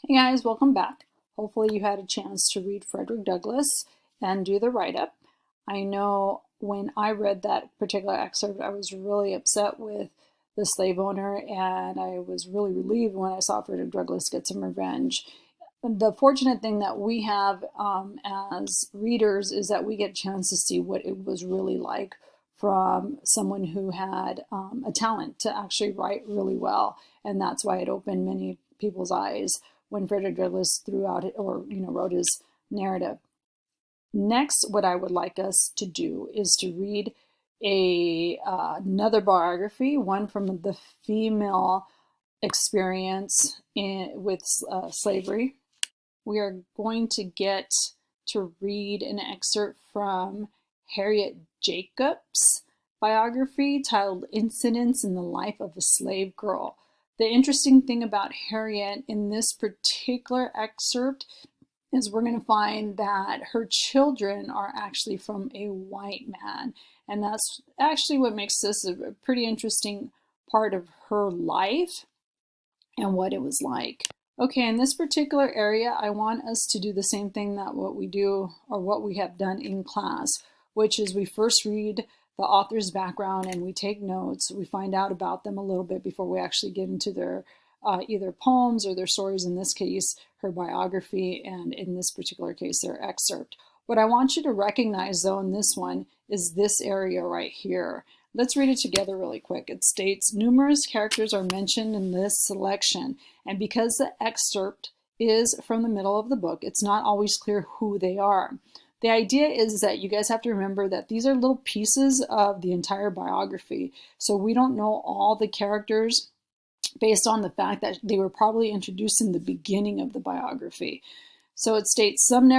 Hey guys, welcome back. Hopefully you had a chance to read Frederick Douglass and do the write-up. I know when I read that particular excerpt, I was really upset with the slave owner, and I was really relieved when I saw Frederick Douglass get some revenge. The fortunate thing that we have as readers is that we get a chance to see what it was really like from someone who had a talent to actually write really well, and that's why it opened many people's eyes when Frederick Douglass threw out or wrote his narrative. Next, what I would like us to do is to read another biography, one from the female experience with slavery. We are going to get to read an excerpt from Harriet Jacobs' biography titled Incidents in the Life of a Slave Girl. The interesting thing about Harriet in this particular excerpt is we're going to find that her children are actually from a white man. And that's actually what makes this a pretty interesting part of her life and what it was like. Okay, in this particular area, I want us to do the same thing that what we do or what we have done in class, which is we first read the author's background and we take notes. We find out about them a little bit before we actually get into their either poems or their stories, in this case, her biography, and in this particular case, their excerpt. What I want you to recognize, though, in this one is this area right here. Let's read it together really quick. It states, numerous characters are mentioned in this selection, and because the excerpt is from the middle of the book, it's not always clear who they are. The idea is that you guys have to remember that these are little pieces of the entire biography. So we don't know all the characters based on the fact that they were probably introduced in the beginning of the biography. So it states, some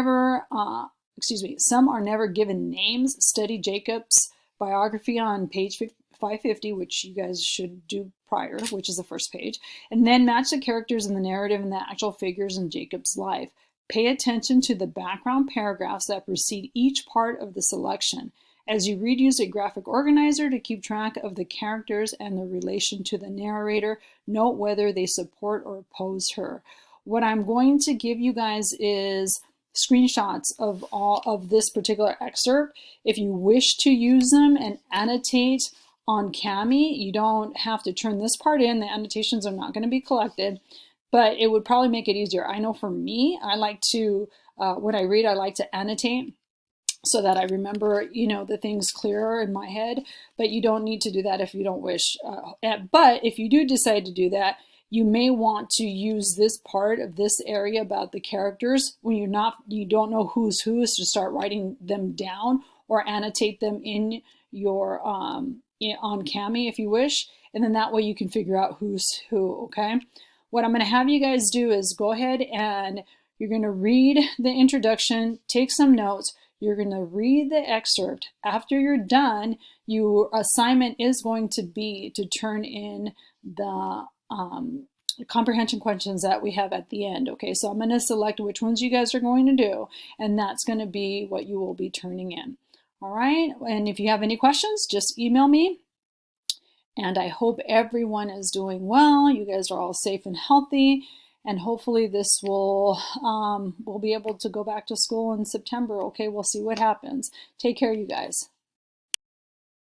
are never given names. Study Jacobs' biography on page 550, which you guys should do prior, which is the first page, and then match the characters in the narrative and the actual figures in Jacobs' life. Pay attention to the background paragraphs that precede each part of the selection. As you read, use a graphic organizer to keep track of the characters and their relation to the narrator. Note whether they support or oppose her. What I'm going to give you guys is screenshots of all of this particular excerpt. If you wish to use them and annotate on Cami, you don't have to turn this part in. The annotations are not going to be collected, but it would probably make it easier. I know for me, I like to, when I read, I like to annotate so that I remember, the things clearer in my head, but you don't need to do that if you don't wish. But if you do decide to do that, you may want to use this part of this area about the characters when you don't know who's who, is to start writing them down or annotate them in your on Cami if you wish, and then that way you can figure out who's who. Okay, what I'm going to have you guys do is go ahead and you're going to read the introduction, take some notes. You're going to read the excerpt. After you're done, your assignment is going to be to turn in the comprehension questions that we have at the end. Okay, so I'm going to select which ones you guys are going to do, and that's going to be what you will be turning in. All right, and if you have any questions, just email me. And I hope everyone is doing well. You guys are all safe and healthy. And hopefully this will, we'll be able to go back to school in September. Okay, we'll see what happens. Take care, you guys.